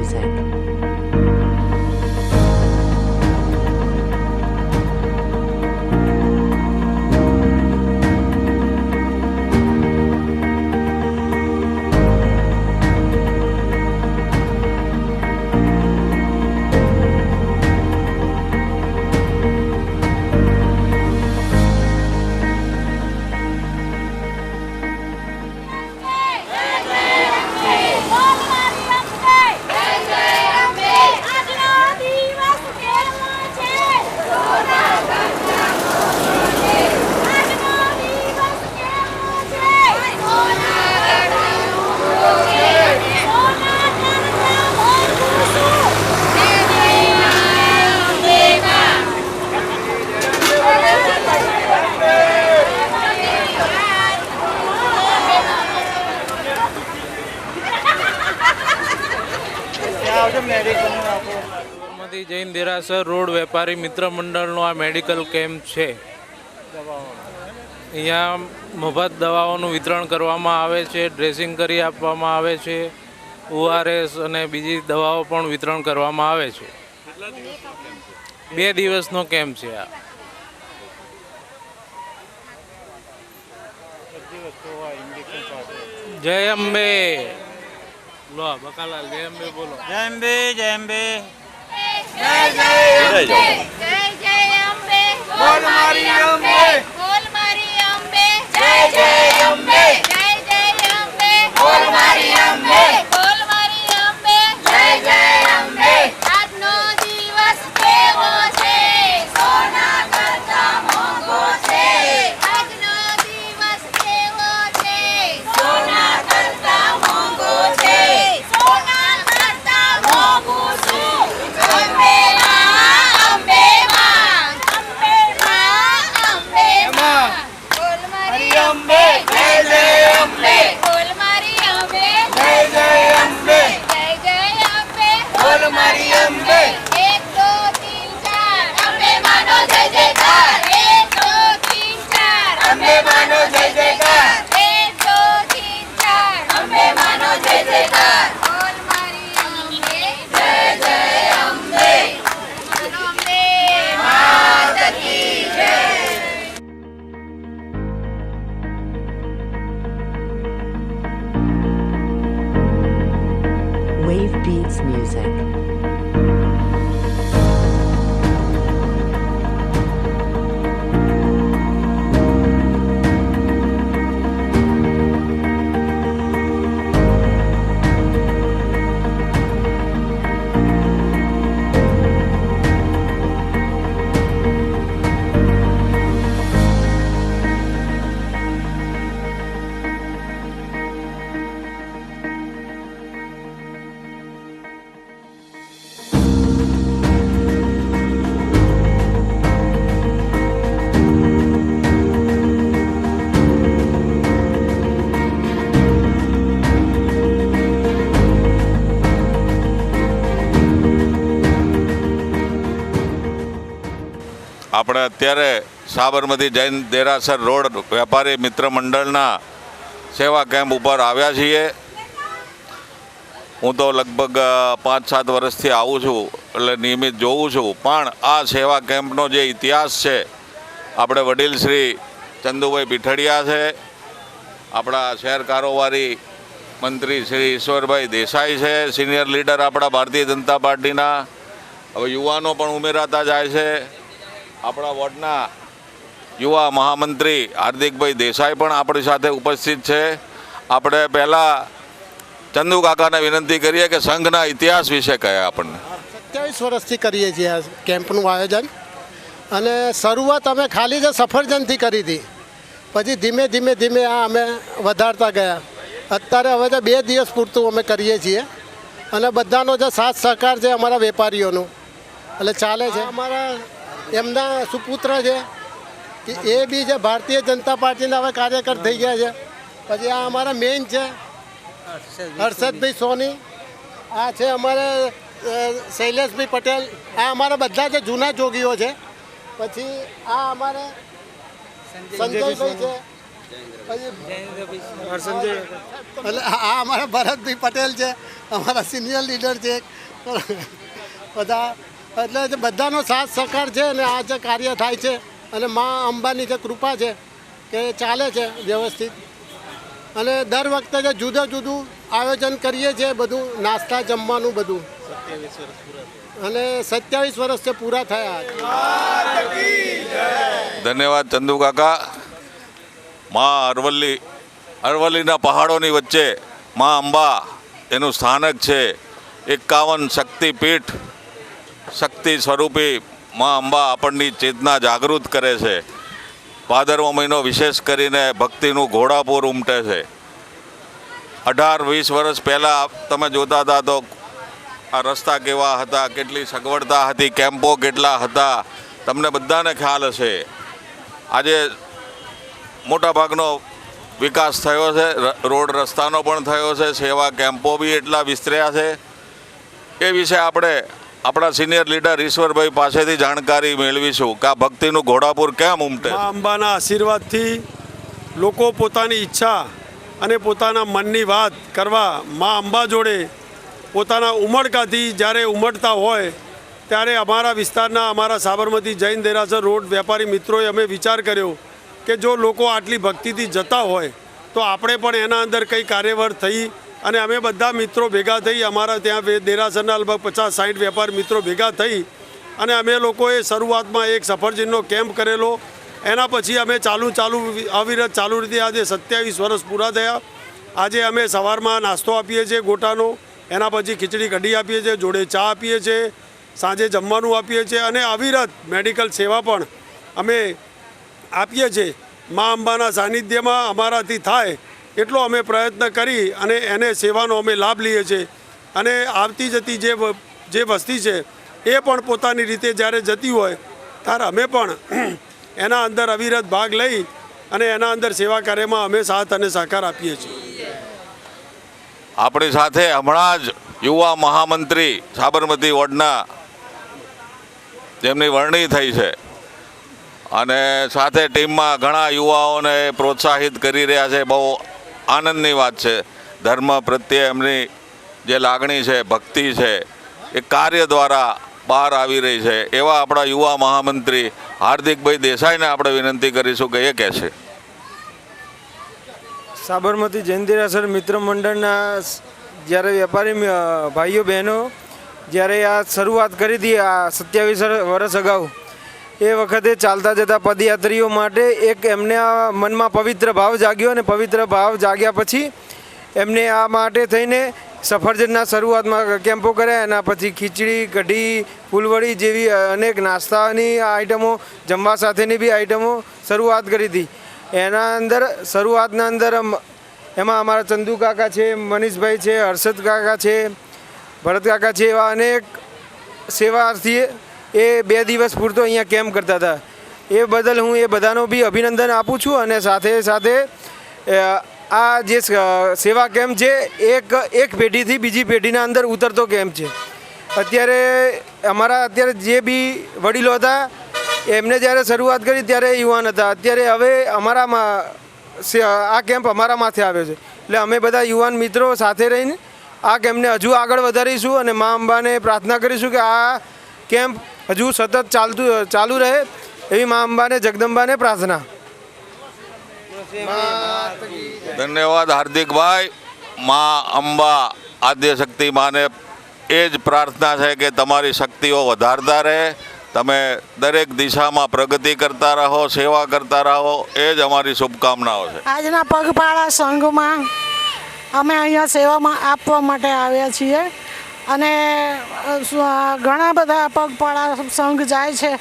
music. Sabarmati Jain દેરાસર road વેપારી મિત્ર મંડળનો આ મેડિકલ કેમ્પ છે. અહીંયા મફત દવાઓનું વિતરણ કરવામાં આવે છે, ડ્રેસિંગ કરી આપવામાં આવે છે, ORS અને બીજી દવાઓ પણ વિતરણ કરવામાં આવે છે. 2 દિવસનો કેમ્પ છે આ. જય અંબે. લો બકાલાલ જય અંબે બોલો. જય અંબે, જય અંબે. જય જય અંબે, જય જય અંબે, બોલ મારી અંબે, બોલ મારી અંબે, જય જય અંબે, જય જય અંબે, બોલ મારી અંબે, બોલ મારી અંબે, જય જય અંબે. આજનો દિવસ કેવો છે, સોના કરતા મોંઘો છે. આજનો દિવસ કેવો છે, સોના કરતા મોંઘો છે. સોના કરતા મોંઘું શું? અંબે માં, અંબે માં, અંબે માં, અંબે માં. બોલ મારી અંબે, જય જય અંબે, બોલ મારી અંબે, જય જય અંબે, જય જય અંબે, બોલ મારી અંબે. 1 2 3 4 અંબે માનો જય જયકાર. 1 2 3 4 અંબે માનો જય જયકાર. 1 2 3 4 અંબે માનો જય જયકાર. બોલ મારી અંબે, જય જય અંબે. અંબે માત કી જય. Wave Beats Music. આપણે અત્યારે સાબરમતી જૈન દેરાસર રોડ વેપારી મિત્ર મંડળના સેવા કેમ્પ ઉપર આવ્યા છીએ. હું તો લગભગ 5-7 વર્ષથી આવું છું, એટલે નિયમિત જોઉં છું. પણ આ સેવા કેમ્પનો જે ઇતિહાસ છે, આપણે વડીલ શ્રી ચંદુભાઈ પીઠડિયા છે, આપણા શહેર કારોબારી મંત્રી શ્રી ઈશ્વરભાઈ દેસાઈ છે, સિનિયર લીડર આપણા ભારતીય જનતા પાર્ટીના. હવે યુવાનો પણ ઉમેરાતા જાય છે. આપણા વોર્ડના યુવા મહામંત્રી હાર્દિકભાઈ દેસાઈ પણ આપણી સાથે ઉપસ્થિત છે. આપણે પહેલાં ચંદુ કાકાને વિનંતી કરીએ કે સંઘના ઇતિહાસ વિશે કહે આપણને. 27 વર્ષથી કરીએ છીએ આ કેમ્પનું આયોજન. અને શરૂઆત અમે ખાલી જે સફરજનથી કરી હતી, પછી ધીમે ધીમે ધીમે આ અમે વધારતા ગયા. અત્યારે હવે તો 2 દિવસ પૂરતું અમે કરીએ છીએ. અને બધાનો જે સાથ સહકાર છે અમારા વેપારીઓનું, એટલે ચાલે છે. અમારા એમના સુપુત્ર છે કે એ બી જે ભારતીય જનતા પાર્ટીના હવે કાર્યકર થઈ ગયા છે. પછી આ અમારા મેઇન છે હર્ષદભાઈ સોની, આ છે અમારે શૈલેષભાઈ પટેલ, આ અમારા બધા જે જૂના જોગીઓ છે. પછી આ અમારે સંજયભાઈ છે, એટલે આ અમારા ભરતભાઈ પટેલ છે, અમારા સિનિયર લીડર છે. બધા એટલે જે બધાનો સાથ સહકાર છે અને આ જે કાર્ય થાય છે અને મા અંબાની જે કૃપા છે કે ચાલે છે વ્યવસ્થિત. અને દર વખતે જે જુદું જુદું આયોજન કરીએ છીએ બધું નાસ્તા જમવાનું બધું. અને 27 વર્ષ છે પૂરા થયા. ધન્યવાદ ચંદુ કાકા. માં અરવલ્લીના પહાડોની વચ્ચે માં અંબા એનું સ્થાનક છે. 51 શક્તિપીઠ શક્તિ સ્વરૂપી માં અંબા આપણની ચેતના જાગૃત કરે છે. ભાદરવો મહિનો વિશેષ કરીને ભક્તિનું ઘોડાપુર ઉમટે છે. 18-20 વર્ષ પહેલાં તમે જોતા હતા તો આ રસ્તા કેવા હતા, કેટલી સગવડતા હતી, કેમ્પો કેટલા હતા, તમને બધાને ખ્યાલ હશે. આજે મોટાભાગનો વિકાસ થયો છે, રોડ રસ્તાનો પણ થયો છે, સેવા કેમ્પો બી એટલા વિસ્તર્યા છે. એ વિશે આપણે આપણા સિનિયર લીડર ઈશ્વરભાઈ પાસેથી જાણકારી મેળવીશું કે આ ભક્તિનું ઘોડાપુર કેમ ઉમટે. મા અંબાના આશીર્વાદથી લોકો પોતાની ઈચ્છા અને પોતાના મનની વાત કરવા મા અંબા જોડે પોતાના ઉમળકાથી જ્યારે ઉમટતા હોય ત્યારે અમારા વિસ્તારના અમારા સાબરમતી જૈન દેરાસર રોડ વેપારી મિત્રોએ અમે વિચાર કર્યો કે જો લોકો આટલી ભક્તિથી જતા હોય તો આપણે પણ એના અંદર કંઈ કાર્યવર થઈ અને અમે બધા મિત્રો ભેગા થઈ અમારા ત્યાં દેરાસરના લગભગ 50-60 વેપાર મિત્રો ભેગા થઈ અને અમે લોકોએ શરૂઆતમાં એક સફરજનનો કેમ્પ કરેલો. એના પછી અમે અવિરત ચાલુ રીતે આજે 27 વર્ષ પૂરા થયા. આજે અમે સવારમાં નાસ્તો આપીએ છીએ ગોટાનો, એના પછી ખીચડી કઢી આપીએ છીએ, જોડે ચા આપીએ છીએ, સાંજે જમવાનું આપીએ છીએ અને અવિરત મેડિકલ સેવા પણ અમે આપીએ છીએ. મા અંબાના સાનિધ્યમાં અમારાથી થાય એટલો અમે પ્રયત્ન કરી અને એને સેવાનો અમે લાભ લઈએ છીએ. અને આવતી જતી જે વસ્તી છે એ પણ પોતાની રીતે જ્યારે જતી હોય ત્યારે અમે પણ એના અંદર અવિરત ભાગ લઈ અને એના અંદર સેવા કાર્યમાં અમે સાથ અને સહકાર આપીએ છીએ. આપણી સાથે હમણાં જ યુવા મહામંત્રી સાબરમતી વોર્ડના જેમની વરણી થઈ છે અને સાથે ટીમમાં ઘણા યુવાઓને પ્રોત્સાહિત કરી રહ્યા છે. બહુ આનંદની વાત છે. ધર્મ પ્રત્યે એમની જે લાગણી છે, ભક્તિ છે, એ કાર્ય દ્વારા બહાર આવી રહી છે. એવા આપણા યુવા મહામંત્રી હાર્દિકભાઈ દેસાઈને આપણે વિનંતી કરીશું કે એ કહેશે. સાબરમતી જૈન દેરાસર મિત્ર મંડળના જ્યારે વેપારી ભાઈઓ બહેનો જ્યારે આ શરૂઆત કરી હતી આ 27 વર્ષ અગાઉ, એ વખતે ચાલતા જતા પદયાત્રીઓ માટે એક એમને આ મનમાં પવિત્ર ભાવ જાગ્યો અને પવિત્ર ભાવ જાગ્યા પછી એમને આ માટે થઈને સફરજનના શરૂઆતમાં કેમ્પો કર્યા. એના પછી ખીચડી કઢી ફૂલવડી જેવી અનેક નાસ્તાની આઈટમો, જમવા સાથેની બી આઈટમો શરૂઆત કરી હતી. એના અંદર શરૂઆતના અંદર એમાં અમારા ચંદુ કાકા છે, મનીષભાઈ છે, હર્ષદ કાકા છે, ભરત કાકા છે, એવા અનેક સેવાર્થી એ 2 દિવસ પૂરતો અહીંયા કેમ્પ કરતા હતા. એ બદલ હું એ બધાનો બી અભિનંદન આપું છું. અને સાથે સાથે આ જે સેવા કેમ્પ છે એક પેઢીથી બીજી પેઢીના અંદર ઉતરતો કેમ્પ છે. અત્યારે જે બી વડીલો હતા એમને જ્યારે શરૂઆત કરી ત્યારે યુવાન હતા. અત્યારે હવે આ કેમ્પ અમારા માથે આવ્યો છે એટલે અમે બધા યુવાન મિત્રો સાથે રહીને આ કેમ્પને હજુ આગળ વધારીશું અને મા અંબાને પ્રાર્થના કરીશું કે આ કેમ્પ હજુ સતત ચાલુ રહે એવી મા અંબાને જગદંબાને પ્રાર્થના. ધન્યવાદ હાર્દિકભાઈ. મા અંબા આદ્યશક્તિ માને એ જ પ્રાર્થના છે કે તમારી શક્તિઓ વધારતા રહે, તમે દરેક દિશામાં પ્રગતિ કરતા રહો, સેવા કરતા રહો, એ જ અમારી શુભકામનાઓ છે. આજના પગપાળા સંઘમાં અમે અહીંયા સેવામાં આપવા માટે આવ્યા છીએ અને ઘણા બધા પગપાળા સંઘ જાય છે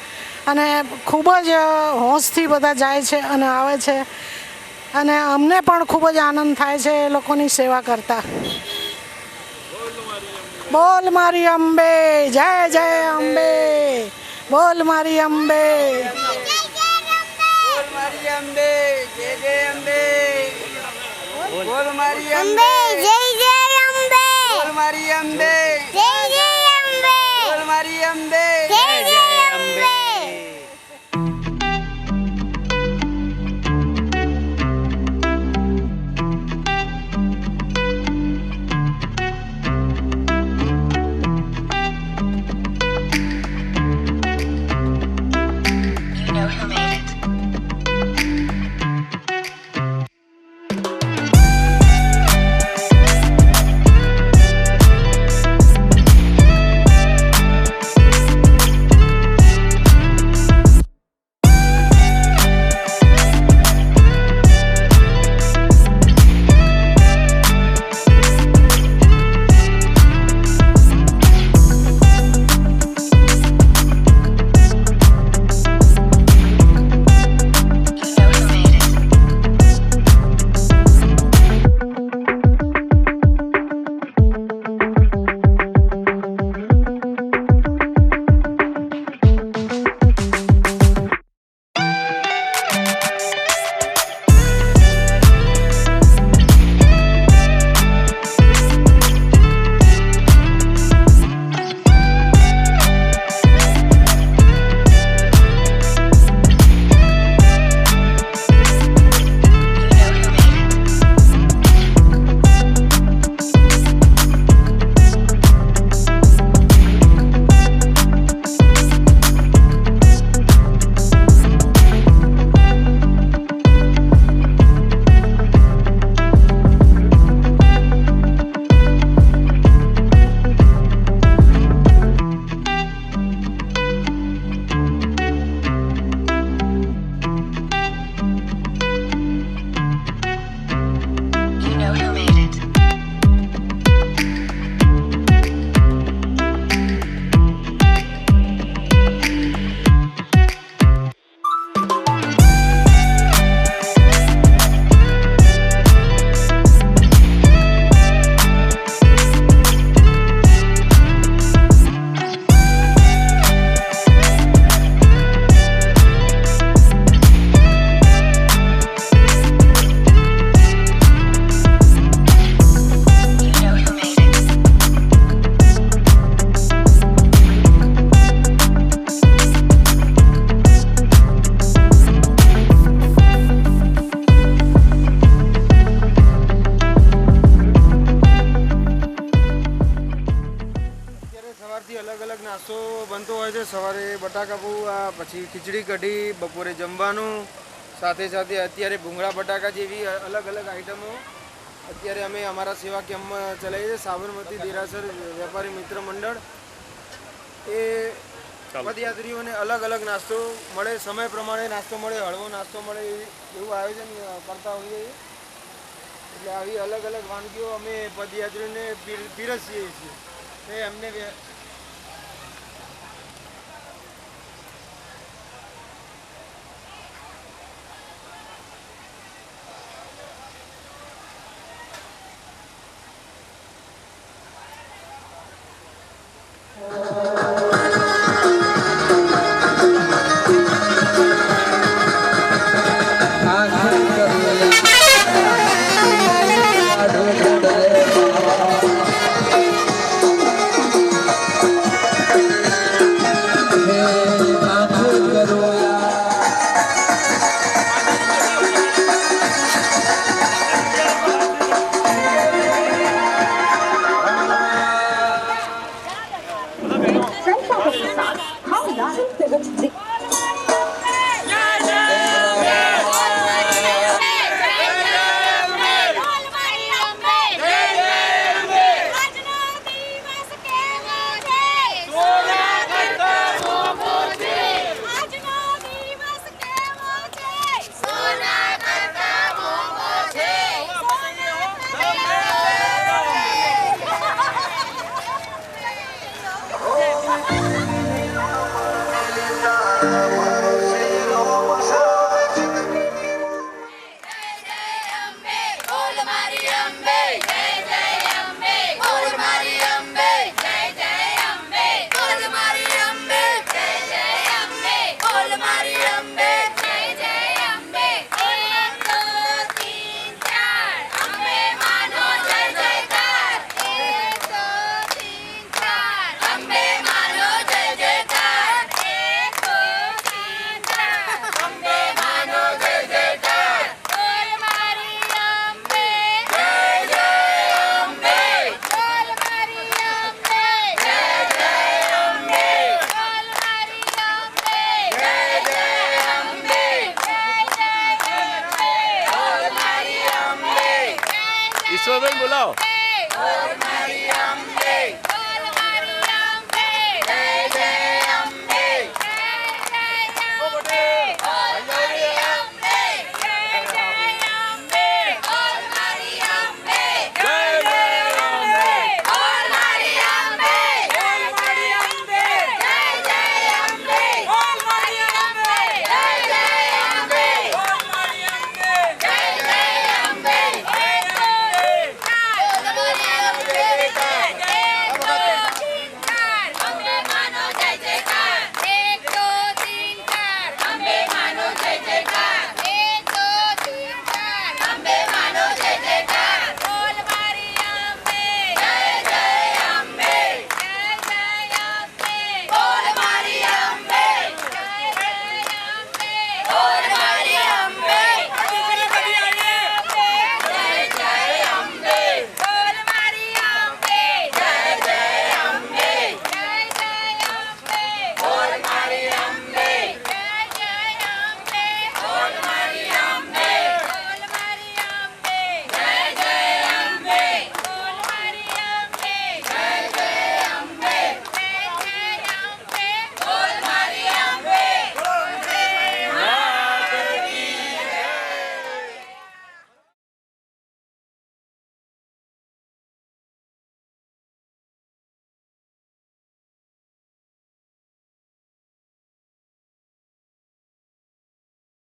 અને ખૂબ જ હોંશથી બધા જાય છે અને આવે છે અને અમને પણ ખૂબ જ આનંદ થાય છે એ લોકોની સેવા કરતા. બોલ મારી અંબે, જય જય અંબે, બોલ મારી અંબે, બોલ મારી અંબે, જય જય અંબે, બોલ મારી અંબે, જય જય અંબે, બોલ મારી અંબે, જય જય અંબે, બોલ મારી અંબે, જય જય અંબે. નાસ્તો બનતો હોય છે. સવારે બટાકા પૌવા, પછી ખીચડી કઢી, બપોરે જમવાનું, સાથે સાથે અત્યારે ભૂંગળા બટાકા જેવી અલગ અલગ આઈટમો અત્યારે અમે અમારા સેવા કેમ્પમાં ચલાવીએ છીએ. સાબરમતી દેરાસર વેપારી મિત્ર મંડળ એ પદયાત્રીઓને અલગ અલગ નાસ્તો મળે, સમય પ્રમાણે નાસ્તો મળે, હળવો નાસ્તો મળે એવું આયોજન કરતા હોઈએ છીએ. એટલે આવી અલગ અલગ વાનગીઓ અમે પદયાત્રીઓને પીરસીએ છીએ. એ અમને ઈશ્વરબેન બોલાવો.